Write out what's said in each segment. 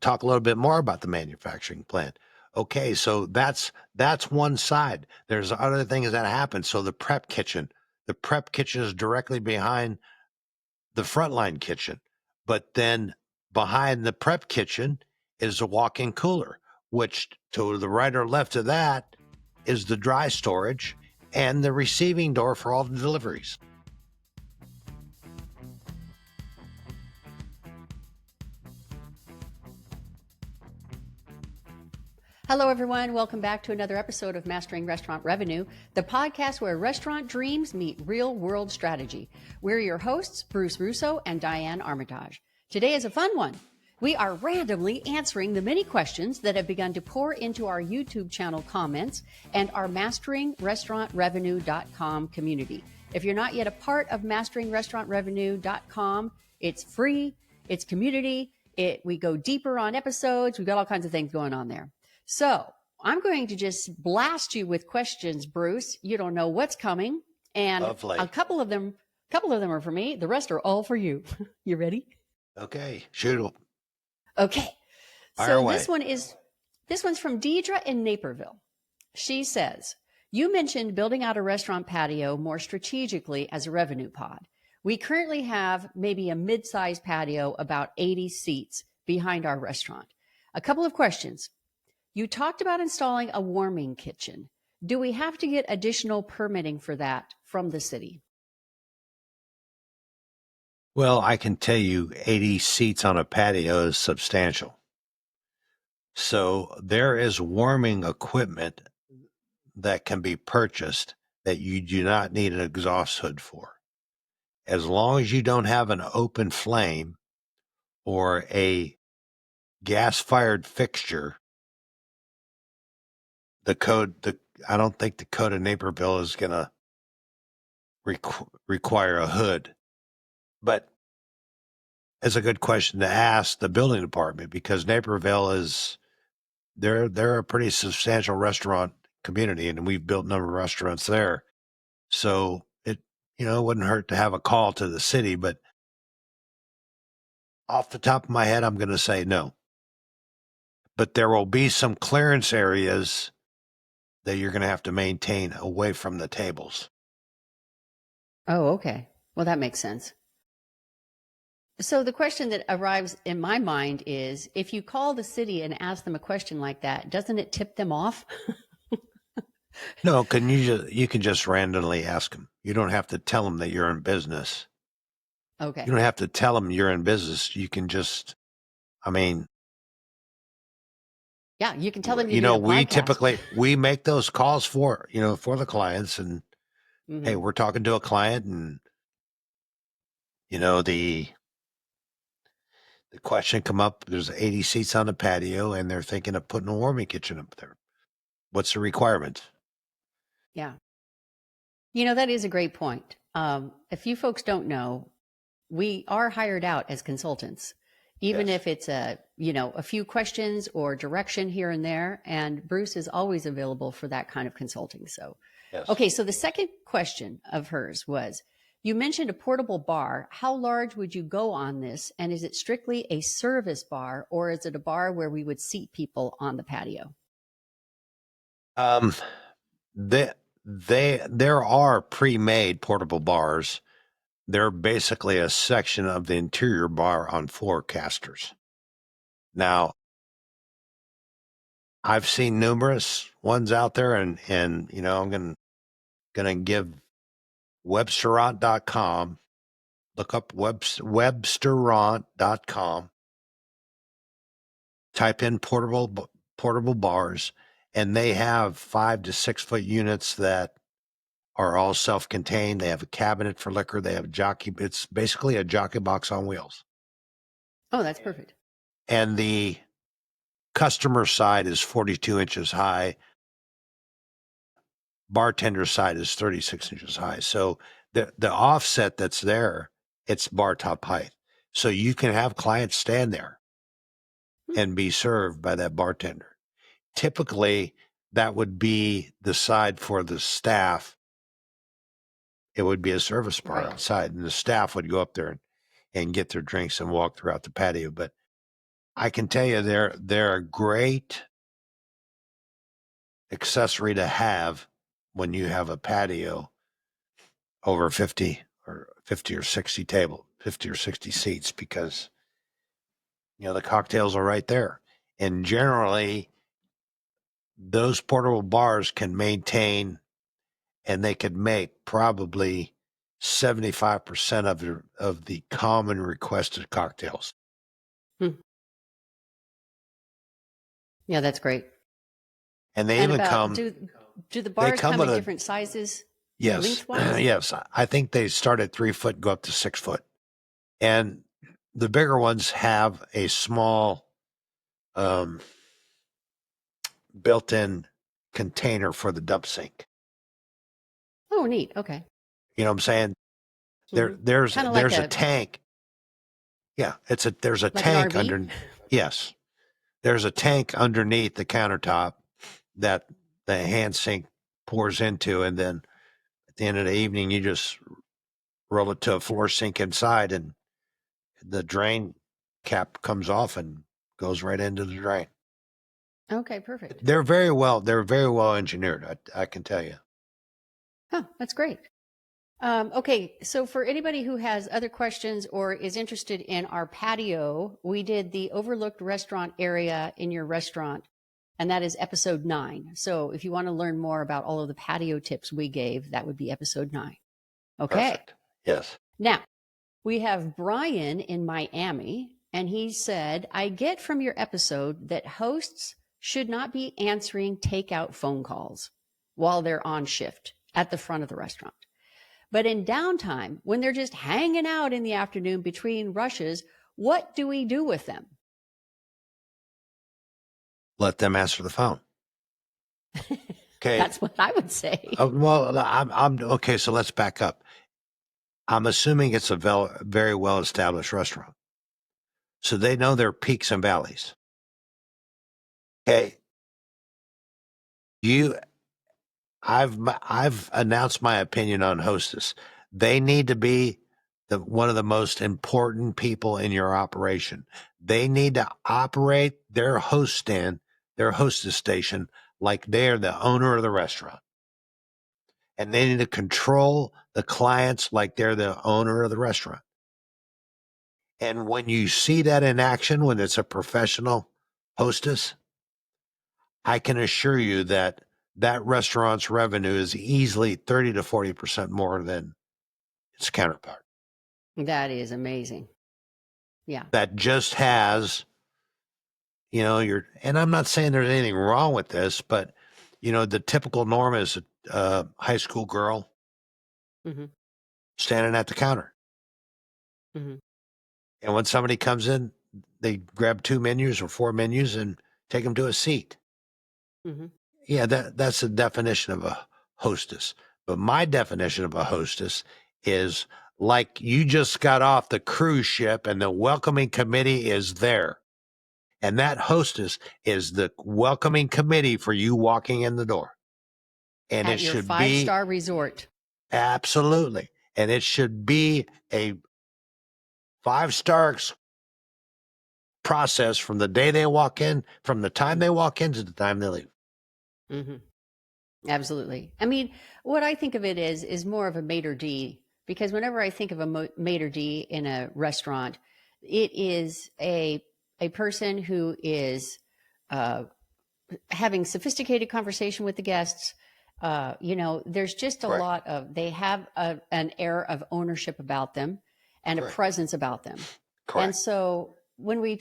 talk a little bit more about the manufacturing plant. Okay, so that's one side. There's other things that happen. So the prep kitchen is directly behind the frontline kitchen, but then behind the prep kitchen is a walk-in cooler, which to the right or left of that is the dry storage and the receiving door for all the deliveries. Hello, everyone. Welcome back to another episode of Mastering Restaurant Revenue, the podcast where restaurant dreams meet real-world strategy. We're your hosts, Bruce Russo and Diane Armitage. Today is a fun one. We are randomly answering the many questions that have begun to pour into our YouTube channel comments and our MasteringRestaurantRevenue.com community. If you're not yet a part of MasteringRestaurantRevenue.com, it's free, it's community, we go deeper on episodes, we've got all kinds of things going on there. So I'm going to just blast you with questions, Bruce. You don't know what's coming. And Lovely. a couple of them are for me. The rest are all for you. You ready? Okay, shoot. Okay. Fire away. This one's from Deidre in Naperville. She says, you mentioned building out a restaurant patio more strategically as a revenue pod. We currently have maybe a mid-sized patio, about 80 seats behind our restaurant. A couple of questions. You talked about installing a warming kitchen. Do we have to get additional permitting for that from the city? Well, I can tell you 80 seats on a patio is substantial. So there is warming equipment that can be purchased that you do not need an exhaust hood for. As long as you don't have an open flame or a gas-fired fixture, I don't think the code of Naperville is going to require a hood. But it's a good question to ask the building department, because Naperville they're a pretty substantial restaurant community, and we've built a number of restaurants there. So it wouldn't hurt to have a call to the city, but off the top of my head, I'm going to say no. But there will be some clearance areas that you're going to have to maintain away from the tables. Oh, okay. Well, that makes sense. So the question that arrives in my mind is, if you call the city and ask them a question like that, doesn't it tip them off? No, you can just randomly ask them. You don't have to tell them that you're in business. Okay. You don't have to tell them you're in business. You can just, yeah, you can tell them we make those calls for the clients, and mm-hmm. Hey, we're talking to a client, and the question come up, there's 80 seats on the patio and they're thinking of putting a warming kitchen up there. What's the requirement? Yeah. That is a great point. If you folks don't know, we are hired out as consultants, even Yes. if it's a few questions or direction here and there. And Bruce is always available for that kind of consulting. So, yes. Okay. So the second question of hers was, you mentioned a portable bar. How large would you go on this? And is it strictly a service bar, or is it a bar where we would seat people on the patio? There are pre-made portable bars. They're basically a section of the interior bar on 4 casters. Now, I've seen numerous ones out there, and I'm going to give Websterant.com. Look up Websterant.com. Type in portable bars, and they have 5 to 6 foot units that are all self-contained. They have a cabinet for liquor. They have a jockey. It's basically a jockey box on wheels. Oh, that's perfect. And the customer side is 42 inches high. Bartender side is 36 inches high. So the offset that's there, it's bar top height. So you can have clients stand there and be served by that bartender. Typically, that would be the side for the staff. It would be a service bar outside, and the staff would go up there and get their drinks and walk throughout the patio. But I can tell you they're a great accessory to have when you have a patio over 50 or 60 table, 50 or 60 seats, because the cocktails are right there. And generally those portable bars can maintain, and they could make probably 75% of the common requested cocktails. Yeah, that's great. And they And even about come. do the bars come in different sizes? Yes, lengthwise? yes. I think they start at 3 foot, go up to 6 foot, and the bigger ones have a small built-in container for the dump sink. Oh, neat. Okay. You know what I'm saying? Mm-hmm. There's Kind of like a tank. Yeah, there's a like tank an RV? under. Yes, there's a tank underneath the countertop that the hand sink pours into, and then at the end of the evening, you just roll it to a floor sink inside, and the drain cap comes off and goes right into the drain. Okay, perfect. They're very well engineered. I can tell you. Huh, that's great. Okay, so for anybody who has other questions or is interested in our patio, we did the overlooked restaurant area in your restaurant, and that is episode 9. So if you want to learn more about all of the patio tips we gave, that would be episode 9. Okay. Perfect. Yes. Now, we have Brian in Miami, and he said, I get from your episode that hosts should not be answering takeout phone calls while they're on shift at the front of the restaurant. But in downtime, when they're just hanging out in the afternoon between rushes, what do we do with them? Let them answer the phone. Okay. That's what I would say. Well, I'm okay. So let's back up. I'm assuming it's a very well-established restaurant, so they know their peaks and valleys. Okay. I've announced my opinion on hostess. They need to be one of the most important people in your operation. They need to operate their hostess station, like they're the owner of the restaurant. And they need to control the clients like they're the owner of the restaurant. And when you see that in action, when it's a professional hostess, I can assure you that restaurant's revenue is easily 30 to 40% more than its counterpart. That is amazing. Yeah. That just has, and I'm not saying there's anything wrong with this, but, the typical norm is a high school girl standing at the counter. Mm-hmm. And when somebody comes in, they grab 2 menus or 4 menus and take them to a seat. Mm-hmm. Yeah, that's the definition of a hostess. But my definition of a hostess is like you just got off the cruise ship and the welcoming committee is there. And that hostess is the welcoming committee for you walking in the door. And At it your should 5-star resort. Absolutely. And it should be a 5-star process from the day they walk in, from the time they walk in to the time they leave. Mm-hmm. Absolutely. I mean, what I think of it is more of a maitre d', because whenever I think of a maitre d' in a restaurant, it is a person who is having sophisticated conversation with the guests. There's just a lot of, they have an air of ownership about them and a presence about them. Correct. And so when we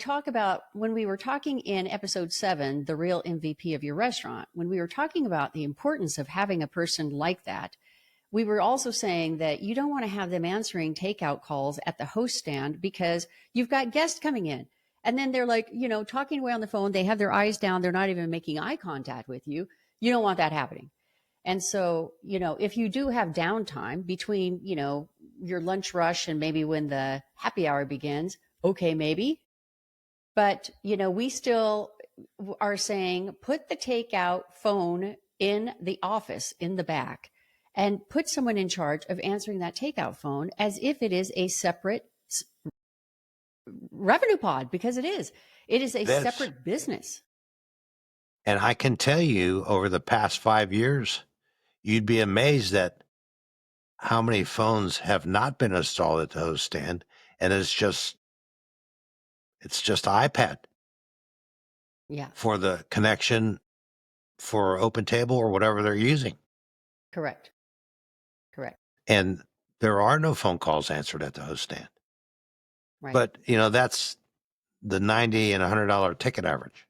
were talking in episode 7, the real MVP of your restaurant, when we were talking about the importance of having a person like that, we were also saying that you don't want to have them answering takeout calls at the host stand because you've got guests coming in and then they're like, talking away on the phone. They have their eyes down. They're not even making eye contact with you. You don't want that happening. And so, if you do have downtime between, your lunch rush and maybe when the happy hour begins, okay, maybe. But, we still are saying put the takeout phone in the office in the back and put someone in charge of answering that takeout phone as if it is a separate revenue pod, because it is a This. separate business. And I can tell you, over the past 5 years, you'd be amazed at how many phones have not been installed at the host stand, and it's just iPad Yeah, for the connection for Open Table or whatever they're using. correct. And there are no phone calls answered at the host stand. Right. But, that's the $90 and $100 ticket average.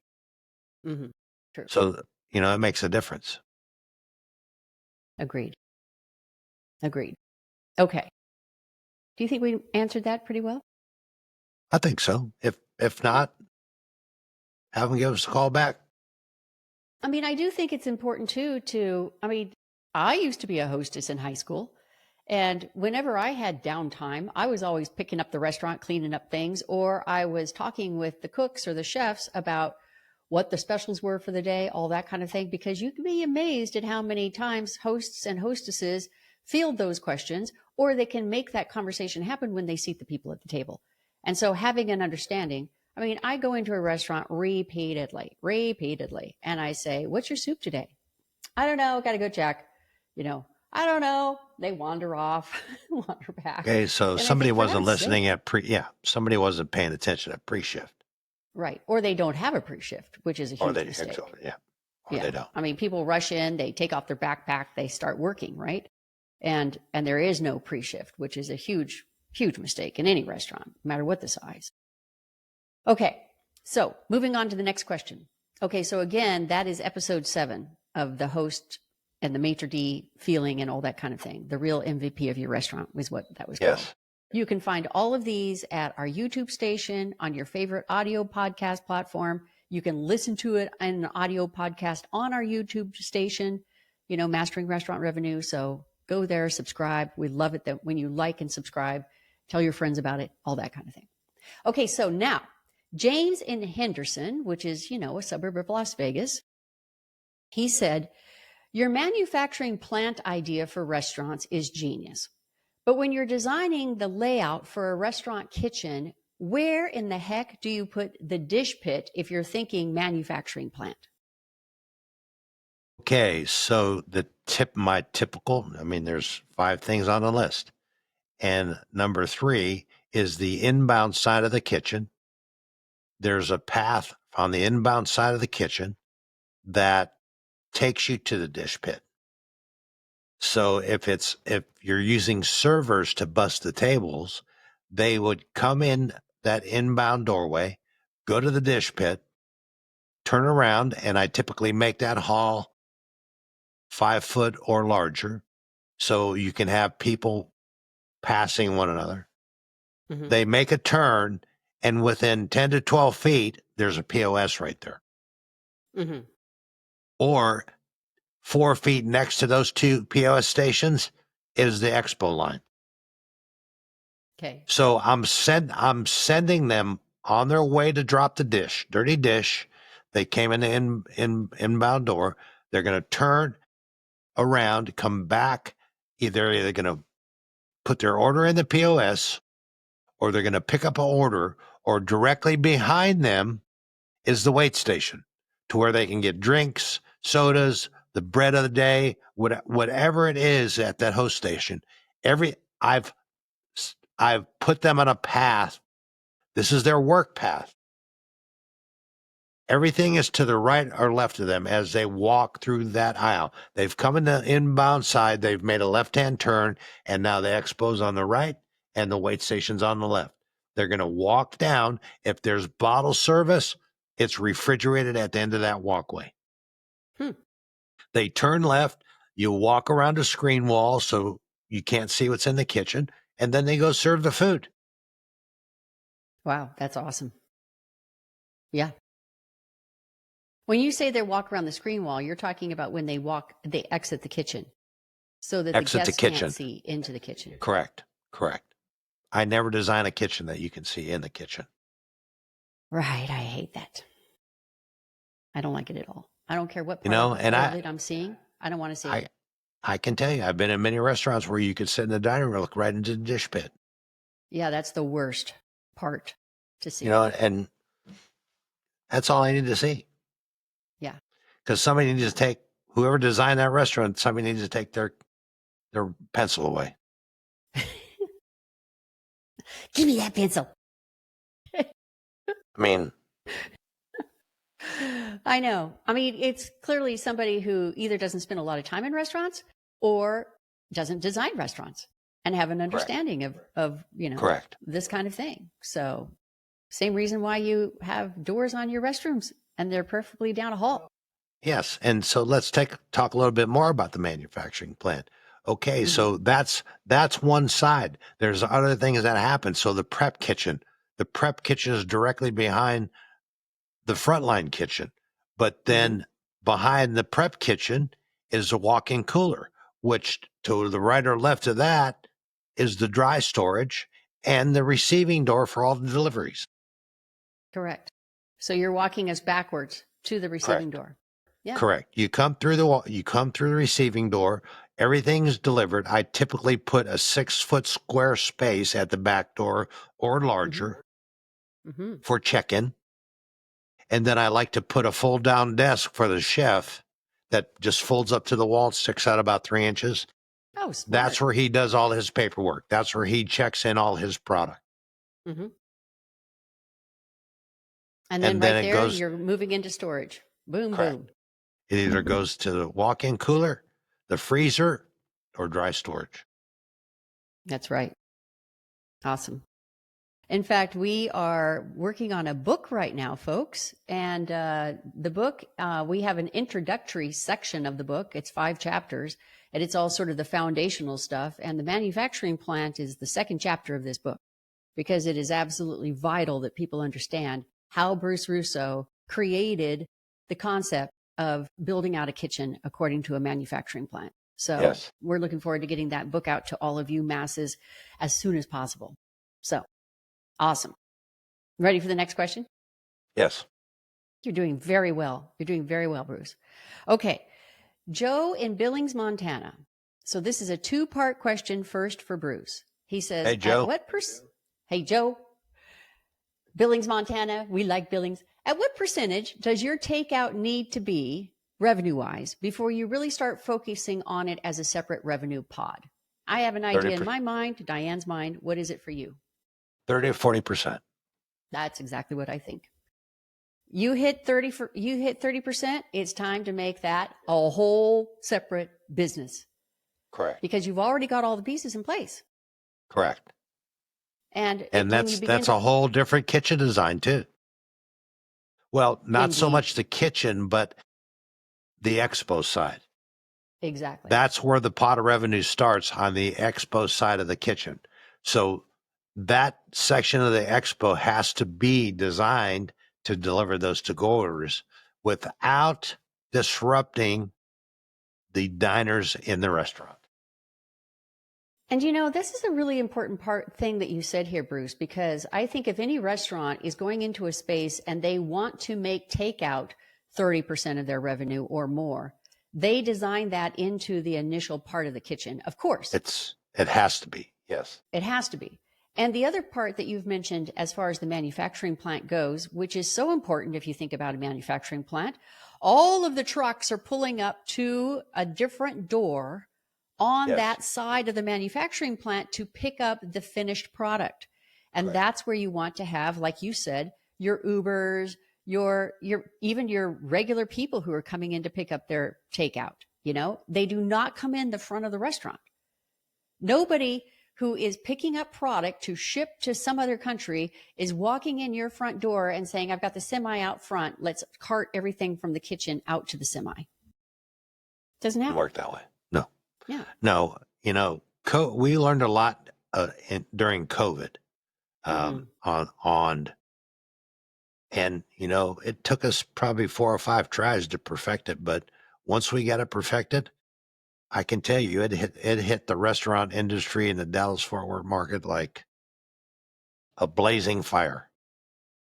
Mm-hmm. True. So, it makes a difference. Agreed. Okay. Do you think we answered that pretty well? I think so. If not, have them give us a call back. I mean, I do think it's important too I used to be a hostess in high school. And whenever I had downtime, I was always picking up the restaurant, cleaning up things, or I was talking with the cooks or the chefs about what the specials were for the day, all that kind of thing, because you can be amazed at how many times hosts and hostesses field those questions, or they can make that conversation happen when they seat the people at the table. And so having an understanding, I go into a restaurant repeatedly, and I say, "What's your soup today?" "I don't know, got to go check." "I don't know." They wander off, wander back. Okay, so And somebody think, for wasn't heaven's listening sake. somebody wasn't paying attention at pre-shift. Right. Or they don't have a pre-shift, which is a huge mistake. Or they don't. People rush in, they take off their backpack, they start working, right? And there is no pre-shift, which is a huge mistake in any restaurant, no matter what the size. Okay, so moving on to the next question. Okay, so again, that is episode 7 of the host and the maitre d' feeling and all that kind of thing. The real MVP of your restaurant was what that was called. Yes. You can find all of these at our YouTube station, on your favorite audio podcast platform. You can listen to it in an audio podcast on our YouTube station, Mastering Restaurant Revenue. So go there, subscribe. We love it that when you like and subscribe, tell your friends about it, all that kind of thing. Okay, so now, James in Henderson, which is, a suburb of Las Vegas, he said, "Your manufacturing plant idea for restaurants is genius. But when you're designing the layout for a restaurant kitchen, where in the heck do you put the dish pit if you're thinking manufacturing plant?" Okay, so my typical, there's 5 things on the list. And number 3 is the inbound side of the kitchen. There's a path on the inbound side of the kitchen that takes you to the dish pit. So if you're using servers to bus the tables, they would come in that inbound doorway, go to the dish pit, turn around, and I typically make that hall 5 foot or larger so you can have people passing one another. Mm-hmm. They make a turn, and within 10 to 12 feet, there's a POS right there. Mm-hmm. Or 4 feet next to those 2 POS stations is the expo line. Okay. So I'm sending them on their way to drop the dirty dish. They came in the inbound door. They're going to turn around, come back. Either they're going to put their order in the POS, or they're going to pick up an order, or directly behind them is the wait station to where they can get drinks, sodas, the bread of the day, whatever it is at that host station. I've put them on a path. This is their work path. Everything is to the right or left of them as they walk through that aisle. They've come in the inbound side. They've made a left-hand turn, and now the expo's on the right and the wait station's on the left. They're going to walk down. If there's bottle service, it's refrigerated at the end of that walkway. They turn left. You walk around a screen wall so you can't see what's in the kitchen, and then they go serve the food. Wow, that's awesome. Yeah. When you say they walk around the screen wall, you're talking about when they exit the kitchen so that the guests can't see into the kitchen. Correct. I never design a kitchen that you can see in the kitchen. Right. I hate that. I don't like it at all. I don't care what part of it I'm seeing. I don't want to see it. I can tell you, I've been in many restaurants where you could sit in the dining room, look right into the dish pit. Yeah, that's the worst part. to see. You know, and that's all I need to see. Yeah. Because somebody needs to take, whoever designed that restaurant, somebody needs to take their pencil away. Give me that pencil. I mean, I know. I mean, it's clearly somebody who either doesn't spend a lot of time in restaurants or doesn't design restaurants and have an understanding of correct. this kind of thing. So same reason why you have doors on your restrooms and they're perfectly down a hall. Yes. And so let's talk a little bit more about the manufacturing plant. Okay, so that's one side. There's other things that happen. So the prep kitchen is directly behind the frontline kitchen. But then behind the prep kitchen is a walk-in cooler, which to the right or left of that is the dry storage and the receiving door for all the deliveries. Correct. So you're walking us backwards to the receiving door. Yeah. Correct. You come through the receiving door. Everything's delivered. I typically put a 6-foot square space at the back door or larger for check-in. And then I like to put a fold-down desk for the chef that just folds up to the wall, sticks out about 3 inches. Oh, smart. That's where he does all his paperwork. That's where he checks in all his product. And then right there, you're moving into storage. Boom, boom. It either goes to the walk-in cooler, the freezer, or dry storage. That's right. Awesome. In fact, we are working on a book right now, folks. And the book, we have an introductory section of the book. It's 5 chapters, and it's all sort of the foundational stuff. And the manufacturing plant is the second chapter of this book, because it is absolutely vital that people understand how Bruce Russo created the concept of building out a kitchen according to a manufacturing plant. So we're looking forward to getting that book out to all of you masses as soon as possible. So awesome. Ready for the next question? Yes. You're doing very well. You're doing very well, Bruce. Okay. Joe in Billings, Montana. So this is a 2-part question first for Bruce. He says, hey, Joe. Hey, Joe. Billings, Montana. We like Billings. At what percentage does your takeout need to be revenue-wise before you really start focusing on it as a separate revenue pod? I have an idea in my mind, Diane's mind. What is it for you? 30 to 40%. That's exactly what I think. You hit 30%, it's time to make that a whole separate business. Correct. Because you've already got all the pieces in place. Correct. And that's a whole different kitchen design too. Well, not so much the kitchen, but the expo side. Exactly. That's where the pot of revenue starts, on the expo side of the kitchen. So that section of the expo has to be designed to deliver those to-go orders without disrupting the diners in the restaurant. And this is a really important thing that you said here, Bruce, because I think if any restaurant is going into a space and they want to make takeout 30% of their revenue or more, they design that into the initial part of the kitchen. Of course. It has to be. Yes. It has to be. And the other part that you've mentioned as far as the manufacturing plant goes, which is so important if you think about a manufacturing plant, all of the trucks are pulling up to a different door on that side of the manufacturing plant to pick up the finished product. And that's where you want to have, like you said, your Ubers, your even your regular people who are coming in to pick up their takeout. They do not come in the front of the restaurant. Nobody who is picking up product to ship to some other country is walking in your front door and saying, I've got the semi out front. Let's cart everything from the kitchen out to the semi. Doesn't happen. Work that way. No. Yeah. No, we learned a lot during COVID and it took us probably 4 or 5 tries to perfect it. But once we got it perfected, I can tell you it hit the restaurant industry in the Dallas-Fort Worth market like a blazing fire.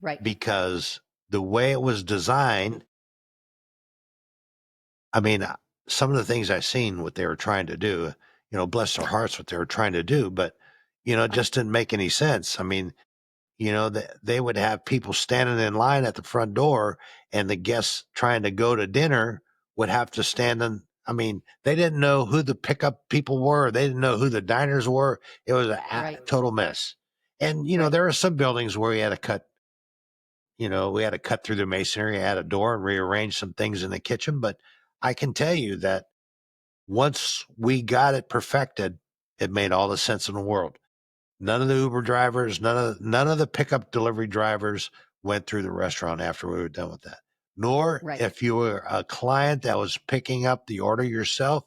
Right. Because the way it was designed, I mean, some of the things I've seen, what they were trying to do, bless their hearts, what they were trying to do, but, it just didn't make any sense. I mean, they would have people standing in line at the front door, and the guests trying to go to dinner would have to stand in. I mean, they didn't know who the pickup people were. They didn't know who the diners were. It was a total mess. And, there are some buildings where we had to cut through the masonry, add a door, and rearrange some things in the kitchen. But I can tell you that once we got it perfected, it made all the sense in the world. None of the Uber drivers, none of the pickup delivery drivers went through the restaurant after we were done with that. Nor if you were a client that was picking up the order yourself,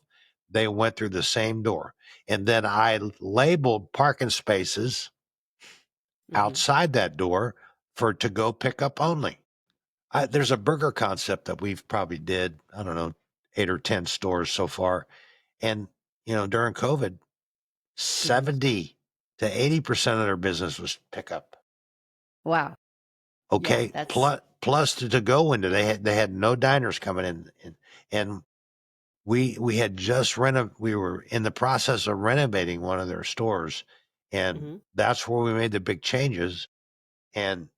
they went through the same door. And then I labeled parking spaces outside that door for to-go pickup only. There's a burger concept that we've probably did, I don't know, 8 or 10 stores so far. And, during COVID, 70 to 80% of their business was pickup. Wow. Okay. Yeah, plus to go window. They had no diners coming in. And we had just we were in the process of renovating one of their stores. And that's where we made the big changes. And,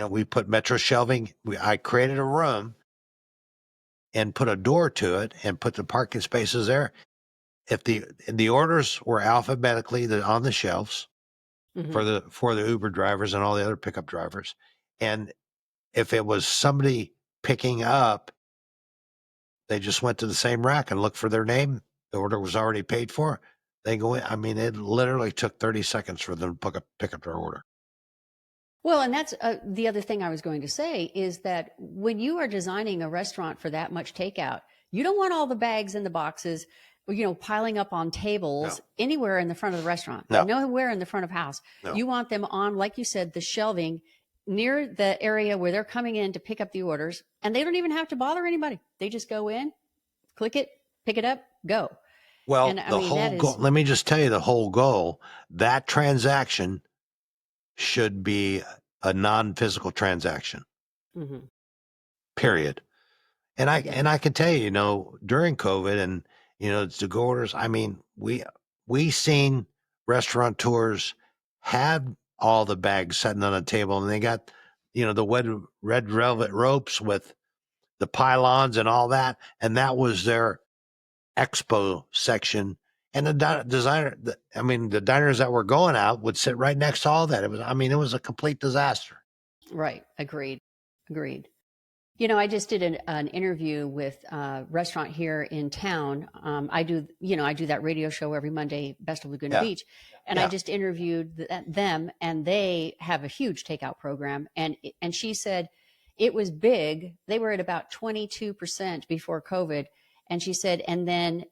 we put metro shelving. I created a room and put a door to it and put the parking spaces there. If the orders were alphabetically on the shelves for the Uber drivers and all the other pickup drivers, and if it was somebody picking up, they just went to the same rack and looked for their name. The order was already paid for. They go in. I mean, it literally took 30 seconds for them to pick up their order. Well, and that's the other thing I was going to say is that when you are designing a restaurant for that much takeout, you don't want all the bags in the boxes, piling up on tables anywhere in the front of the restaurant. Nowhere in the front of house. No. You want them on, like you said, the shelving near the area where they're coming in to pick up the orders, and they don't even have to bother anybody. They just go in, click it, pick it up, go. Well, and, whole goal, let me just tell you the whole goal, that transaction should be a non-physical transaction. Period. And I can tell you, during COVID and, to go orders, I mean, we seen restaurateurs have all the bags sitting on a table, and they got, the red velvet ropes with the pylons and all that. And that was their expo section. And the the diners that were going out would sit right next to all that. It was a complete disaster. Right. Agreed. I just did an interview with a restaurant here in town. I do that radio show every Monday, Best of Laguna Beach. And I just interviewed them, and they have a huge takeout program. And she said it was big. They were at about 22% before COVID. And she said, and then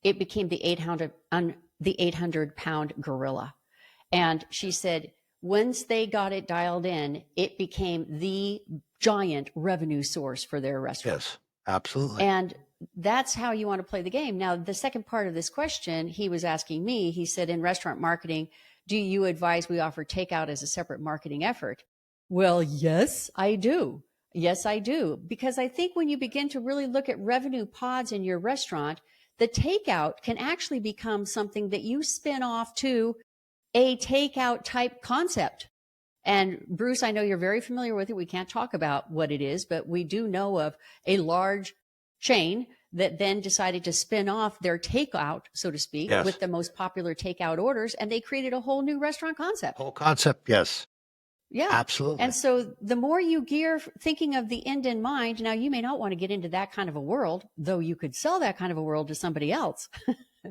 it became the 800-pound gorilla. And she said, once they got it dialed in, it became the giant revenue source for their restaurant. Yes, absolutely. And that's how you want to play the game. Now, the second part of this question, he was asking me, he said, in restaurant marketing, do you advise we offer takeout as a separate marketing effort? Well, yes, I do. Yes, I do. Because I think when you begin to really look at revenue pods in your restaurant, the takeout can actually become something that you spin off to a takeout type concept. And Bruce, I know you're very familiar with it. We can't talk about what it is, but we do know of a large chain that then decided to spin off their takeout, so to speak, with the most popular takeout orders. And they created a whole new restaurant concept. Whole concept, yes. Yeah, absolutely. And so the more you gear thinking of the end in mind, now you may not want to get into that kind of a world, though you could sell that kind of a world to somebody else.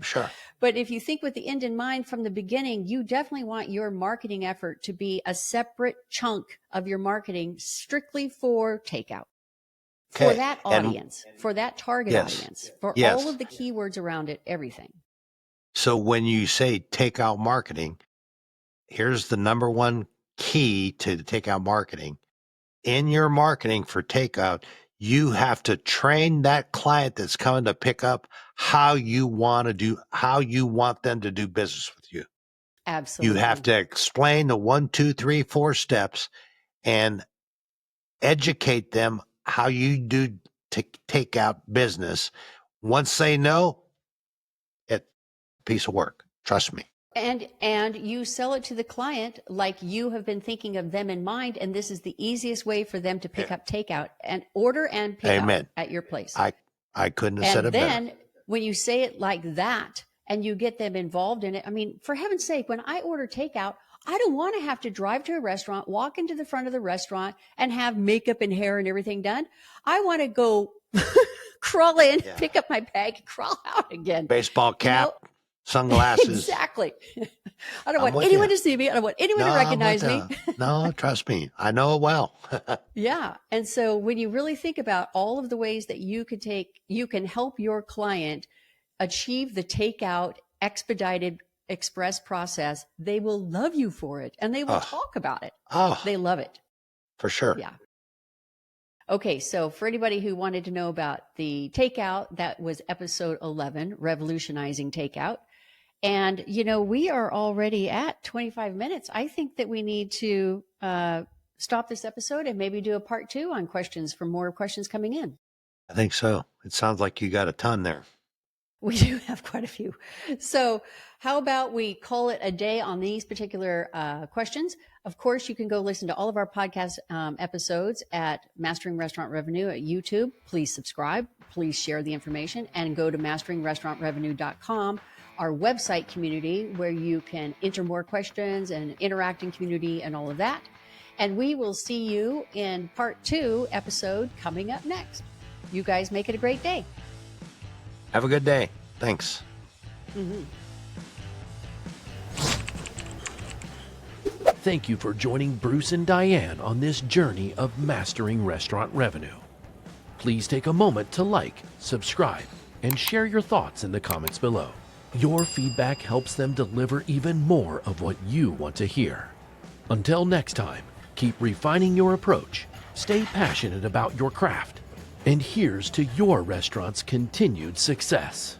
Sure. But if you think with the end in mind from the beginning, you definitely want your marketing effort to be a separate chunk of your marketing strictly for takeout. For that audience, for that target audience, for all of the keywords around it, everything. So when you say takeout marketing, here's the number one key to the takeout marketing. In your marketing for takeout, you have to train that client that's coming to pick up how you want them to do business with you. Absolutely. You have to explain the 1, 2, 3, 4 steps and educate them how you do take out business. Once they know, it's a piece of work. Trust me. And you sell it to the client like you have been thinking of them in mind, and this is the easiest way for them to pick up takeout and order and pick out at your place. I couldn't have said it better. And then when you say it like that and you get them involved in it, I mean, for heaven's sake, when I order takeout, I don't want to have to drive to a restaurant, walk into the front of the restaurant and have makeup and hair and everything done. I want to go crawl in, pick up my bag, and crawl out again. Baseball cap. Sunglasses. Exactly. I don't want anyone to see me. I don't want anyone to recognize me. No, trust me. I know it well. Yeah. And so when you really think about all of the ways that you can help your client achieve the takeout expedited express process, they will love you for it and they will talk about it. They love it. For sure. Yeah. Okay, so for anybody who wanted to know about the takeout, that was episode 11, Revolutionizing Takeout. And, we are already at 25 minutes. I think that we need to stop this episode and maybe do a part 2 on questions for more questions coming in. I think so. It sounds like you got a ton there. We do have quite a few. So how about we call it a day on these particular questions? Of course, you can go listen to all of our podcast episodes at Mastering Restaurant Revenue at YouTube. Please subscribe. Please share the information and go to masteringrestaurantrevenue.com, our website community where you can enter more questions and interact in community and all of that. And we will see you in part 2 episode coming up next. You guys make it a great day. Have a good day. Thanks. Mm-hmm. Thank you for joining Bruce and Diane on this journey of mastering restaurant revenue. Please take a moment to like, subscribe, and share your thoughts in the comments below. Your feedback helps them deliver even more of what you want to hear. Until next time, keep refining your approach, stay passionate about your craft, and here's to your restaurant's continued success.